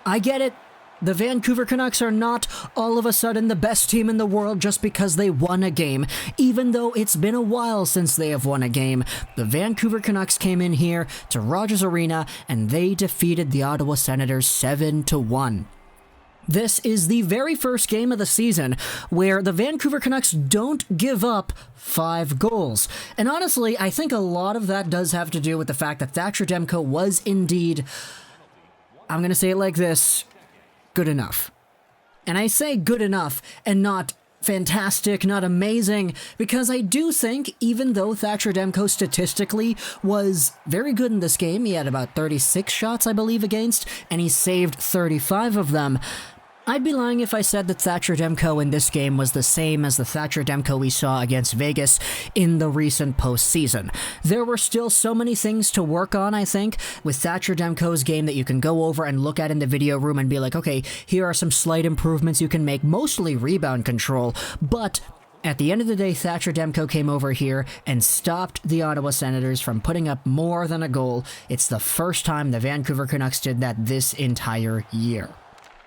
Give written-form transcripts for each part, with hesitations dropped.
I get it. The Vancouver Canucks are not all of a sudden the best team in the world just because they won a game. Even though it's been a while since they have won a game, the Vancouver Canucks came in here to Rogers Arena and they defeated the Ottawa Senators 7-1. This is the very first game of the season where the Vancouver Canucks don't give up 5 goals. And honestly, I think a lot of that does have to do with the fact that Thatcher Demko was indeed, I'm going to say it like this, good enough. And I say good enough and not fantastic, not amazing, because I do think even though Thatcher Demko statistically was very good in this game, he had about 36 shots, I believe, against, and he saved 35 of them. I'd be lying if I said that Thatcher Demko in this game was the same as the Thatcher Demko we saw against Vegas in the recent postseason. There were still so many things to work on, I think, with Thatcher Demko's game that you can go over and look at in the video room and be like, okay, here are some slight improvements you can make, mostly rebound control, but at the end of the day, Thatcher Demko came over here and stopped the Ottawa Senators from putting up more than a goal. It's the first time the Vancouver Canucks did that this entire year.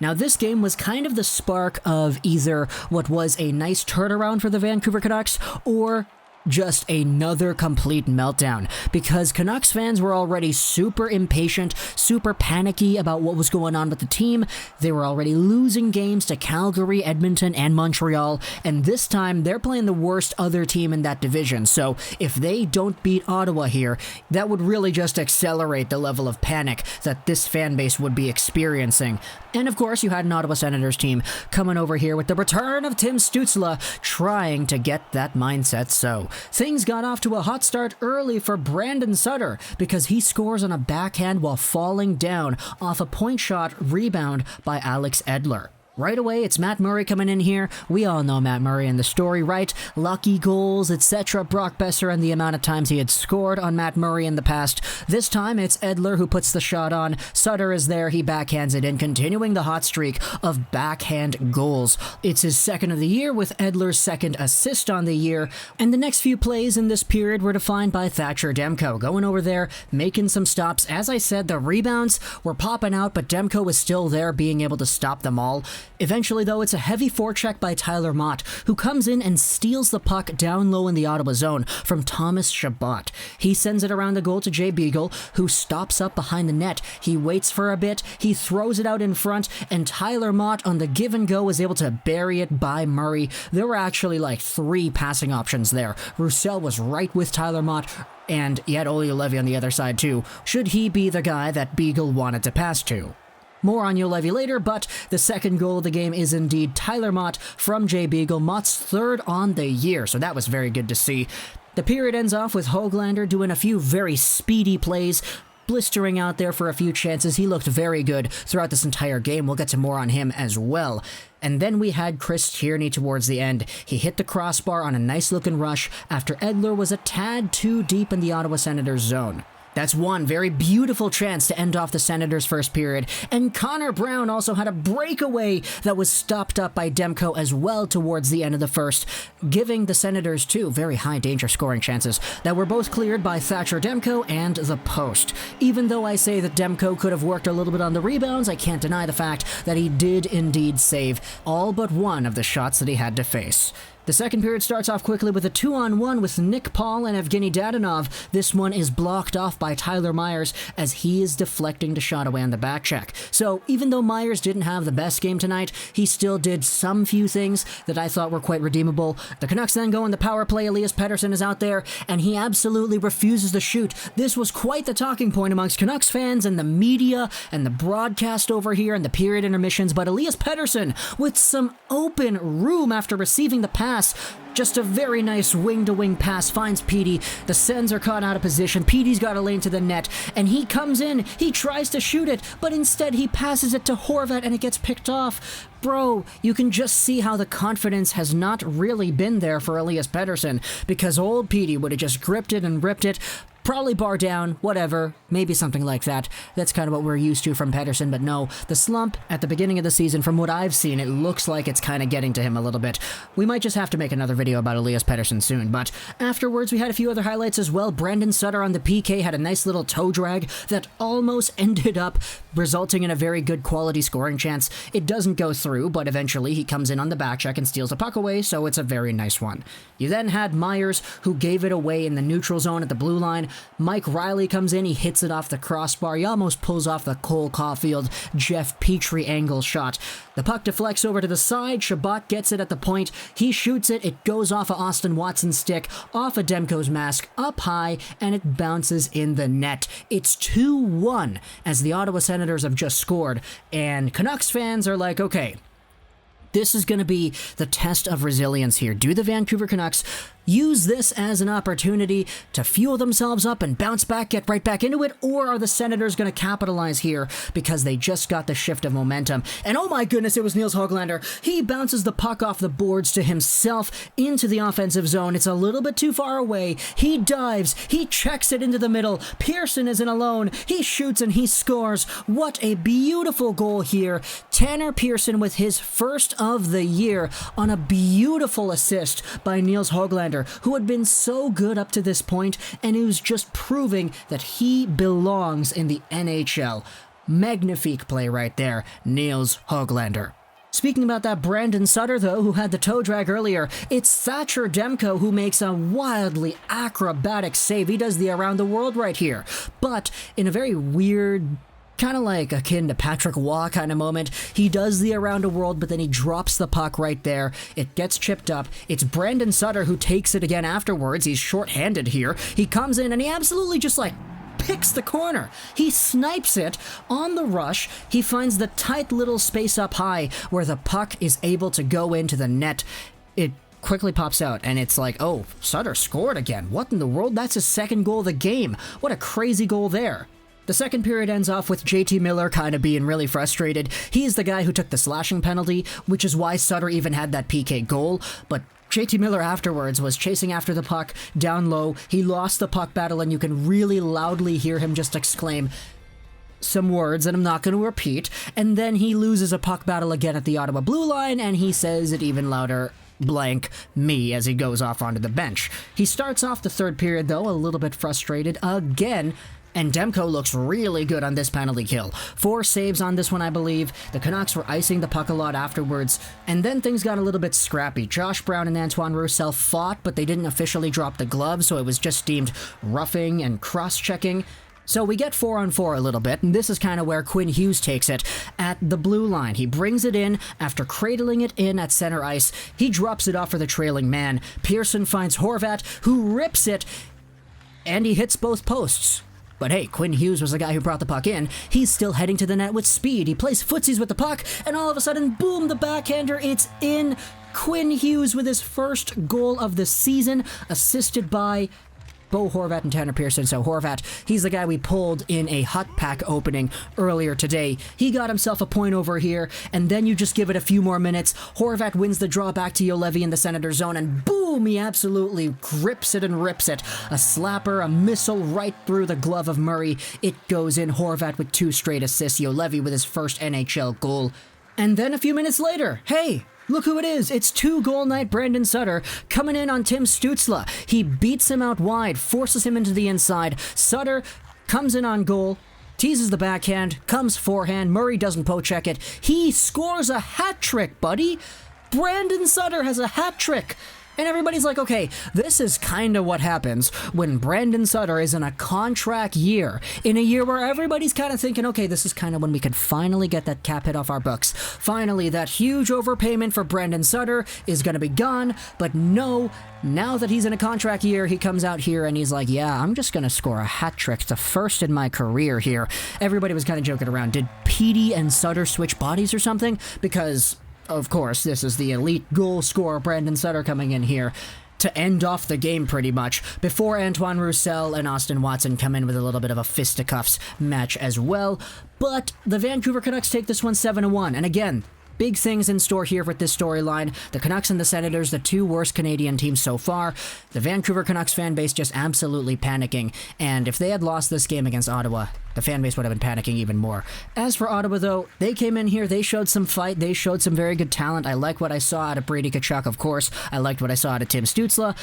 Now, this game was kind of the spark of either what was a nice turnaround for the Vancouver Canucks or just another complete meltdown, because Canucks fans were already super impatient, super panicky about what was going on with the team. They were already losing games to Calgary, Edmonton, and Montreal, and this time they're playing the worst other team in that division. So if they don't beat Ottawa here, that would really just accelerate the level of panic that this fan base would be experiencing. And of course, you had an Ottawa Senators team coming over here with the return of Tim Stutzle, trying to get that mindset. So things got off to a hot start early for Brandon Sutter because he scores on a backhand while falling down off a point shot rebound by Alex Edler. Right away, it's Matt Murray coming in here. We all know Matt Murray and the story, right? Lucky goals, etc. Brock Besser and the amount of times he had scored on Matt Murray in the past. This time, it's Edler who puts the shot on. Sutter is there. He backhands it in, continuing the hot streak of backhand goals. It's his second of the year with Edler's second assist on the year. And the next few plays in this period were defined by Thatcher Demko. Going over there, making some stops. As I said, the rebounds were popping out, but Demko was still there, being able to stop them all. Eventually, though, it's a heavy forecheck by Tyler Motte, who comes in and steals the puck down low in the Ottawa zone from Thomas Chabot. He sends it around the goal to Jay Beagle, who stops up behind the net. He waits for a bit, he throws it out in front, and Tyler Motte on the give and go is able to bury it by Murray. There were actually like 3 passing options there. Roussel was right with Tyler Motte, and he had Olli Juolevi on the other side too, should he be the guy that Beagle wanted to pass to. More on Juolevi later, but the second goal of the game is indeed Tyler Motte from Jay Beagle, Motte's third on the year, so that was very good to see. The period ends off with Hoglander doing a few very speedy plays, blistering out there for a few chances. He looked very good throughout this entire game. We'll get to more on him as well. And then we had Chris Tierney towards the end. He hit the crossbar on a nice-looking rush after Edler was a tad too deep in the Ottawa Senators zone. That's one very beautiful chance to end off the Senators' first period, and Connor Brown also had a breakaway that was stopped up by Demko as well towards the end of the first, giving the Senators 2 very high danger scoring chances that were both cleared by Thatcher Demko and the post. Even though I say that Demko could have worked a little bit on the rebounds, I can't deny the fact that he did indeed save all but one of the shots that he had to face. The second period starts off quickly with a 2-on-1 with Nick Paul and Evgeny Dadonov. This one is blocked off by Tyler Myers as he is deflecting the shot away on the back check. So even though Myers didn't have the best game tonight, he still did some few things that I thought were quite redeemable. The Canucks then go in the power play. Elias Pettersson is out there, and he absolutely refuses to shoot. This was quite the talking point amongst Canucks fans and the media and the broadcast over here and the period intermissions, but Elias Pettersson with some open room after receiving the pass. Just a very nice wing-to-wing pass finds Petey. The Sens are caught out of position. Petey's got a lane to the net, and he comes in. He tries to shoot it, but instead he passes it to Horvat, and it gets picked off. Bro, you can just see how the confidence has not really been there for Elias Pettersson, because old Petey would have just gripped it and ripped it. Probably bar down, whatever, maybe something like that. That's kind of what we're used to from Pearson, but no, the slump at the beginning of the season, from what I've seen, it looks like it's kind of getting to him a little bit. We might just have to make another video about Elias Pettersson soon, but afterwards we had a few other highlights as well. Brandon Sutter on the PK had a nice little toe drag that almost ended up resulting in a very good quality scoring chance. It doesn't go through, but eventually he comes in on the back check and steals a puck away, so it's a very nice one. You then had Myers, who gave it away in the neutral zone at the blue line. Mike Riley comes in, he hits it off the crossbar, he almost pulls off the Cole Caulfield, Jeff Petrie angle shot. The puck deflects over to the side, Shabbat gets it at the point, he shoots it, it goes off of Austin Watson's stick, off of Demko's mask, up high, and it bounces in the net. It's 2-1 as the Ottawa Senators have just scored, and Canucks fans are like, okay, this is going to be the test of resilience here. Do the Vancouver Canucks use this as an opportunity to fuel themselves up and bounce back, get right back into it, or are the Senators going to capitalize here because they just got the shift of momentum? And oh my goodness, it was Nils Hoglander. He bounces the puck off the boards to himself into the offensive zone. It's a little bit too far away. He dives. He checks it into the middle. Pearson isn't alone. He shoots and he scores. What a beautiful goal here. Tanner Pearson with his first of the year on a beautiful assist by Nils Hoglander, who had been so good up to this point and who's just proving that he belongs in the NHL. Magnifique play right there, Nils Hoglander. Speaking about that Brandon Sutter, though, who had the toe drag earlier, it's Thatcher Demko who makes a wildly acrobatic save. He does the around the world right here, but in a very weird, kind of like akin to Patrick Waugh kind of moment. He does the around a world, but then he drops the puck right there. It gets chipped up. It's Brandon Sutter who takes it again afterwards. He's shorthanded here. He comes in and he absolutely just picks the corner. He snipes it on the rush. He finds the tight little space up high where the puck is able to go into the net. It quickly pops out, and it's like, oh, Sutter scored again. What in the world? That's his second goal of the game. What a crazy goal there. The second period ends off with JT Miller kind of being really frustrated. He's the guy who took the slashing penalty, which is why Sutter even had that PK goal, but JT Miller afterwards was chasing after the puck down low. He lost the puck battle, and you can really loudly hear him just exclaim some words that I'm not going to repeat, and then he loses a puck battle again at the Ottawa blue line, and he says it even louder, blank me, as he goes off onto the bench. He starts off the third period, though, a little bit frustrated again, and Demko looks really good on this penalty kill. 4 saves on this one, I believe. The Canucks were icing the puck a lot afterwards, and then things got a little bit scrappy. Josh Brown and Antoine Roussel fought, but they didn't officially drop the glove, so it was just deemed roughing and cross-checking. So we get 4-on-4 a little bit, and this is kind of where Quinn Hughes takes it at the blue line. He brings it in after cradling it in at center ice. He drops it off for the trailing man. Pearson finds Horvat, who rips it, and he hits both posts. But hey, Quinn Hughes was the guy who brought the puck in. He's still heading to the net with speed. He plays footsies with the puck, and all of a sudden, boom, the backhander, it's in. Quinn Hughes with his first goal of the season, assisted by Bo Horvat and Tanner Pearson. So Horvat, he's the guy we pulled in a hot pack opening earlier today. He got himself a point over here, and then you just give it a few more minutes. Horvat wins the draw back to Juolevi in the Senator zone, and boom, he absolutely grips it and rips it. A slapper, a missile right through the glove of Murray. It goes in. Horvat with 2 straight assists. Juolevi with his first NHL goal. And then a few minutes later, hey, look who it is. It's 2-goal night Brandon Sutter coming in on Tim Stutzle. He beats him out wide, forces him into the inside. Sutter comes in on goal, teases the backhand, comes forehand. Murray doesn't poke-check it. He scores a hat trick, buddy. Brandon Sutter has a hat trick. And everybody's like, okay, this is kind of what happens when Brandon Sutter is in a contract year, in a year where everybody's kind of thinking, okay, this is kind of when we can finally get that cap hit off our books. Finally, that huge overpayment for Brandon Sutter is going to be gone. But no, now that he's in a contract year, he comes out here and he's like, yeah, I'm just going to score a hat trick. It's the first in my career here. Everybody was kind of joking around. Did Petey and Sutter switch bodies or something? Because of course, this is the elite goal scorer Brandon Sutter coming in here to end off the game pretty much, before Antoine Roussel and Austin Watson come in with a little bit of a fisticuffs match as well. But the Vancouver Canucks take this one 7-1, and again, Big things in store here with this storyline. The Canucks and the Senators, the two worst Canadian teams so far. The Vancouver Canucks fan base just absolutely panicking. And if they had lost this game against Ottawa, the fan base would have been panicking even more. As for Ottawa, though, they came in here, they showed some fight, they showed some very good talent. I like what I saw out of Brady, Tkachuk, of course. I liked what I saw out of Tim Stutzle.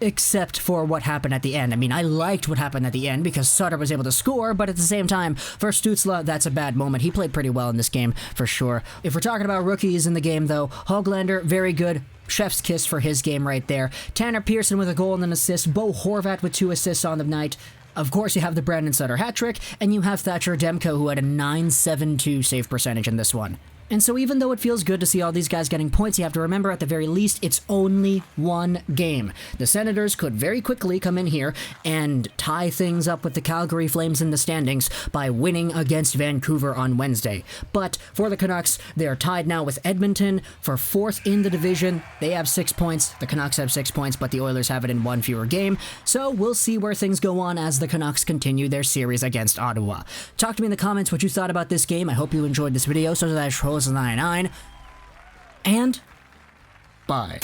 Except for what happened at the end. I mean, I liked what happened at the end because Sutter was able to score, but at the same time, for Stutzle, that's a bad moment. He played pretty well in this game, for sure. If we're talking about rookies in the game, though, Hoglander, very good. Chef's kiss for his game right there. Tanner Pearson with a goal and an assist. Bo Horvat with 2 assists on the night. Of course, you have the Brandon Sutter hat trick, and you have Thatcher Demko, who had a .972 save percentage in this one. And so even though it feels good to see all these guys getting points, you have to remember at the very least, it's only one game. The Senators could very quickly come in here and tie things up with the Calgary Flames in the standings by winning against Vancouver on Wednesday. But for the Canucks, they're tied now with Edmonton for 4th in the division. They have 6 points. The Canucks have 6 points, but the Oilers have it in 1 fewer game. So we'll see where things go on as the Canucks continue their series against Ottawa. Talk to me in the comments what you thought about this game. I hope you enjoyed this video. So that's Trolls99, and bye.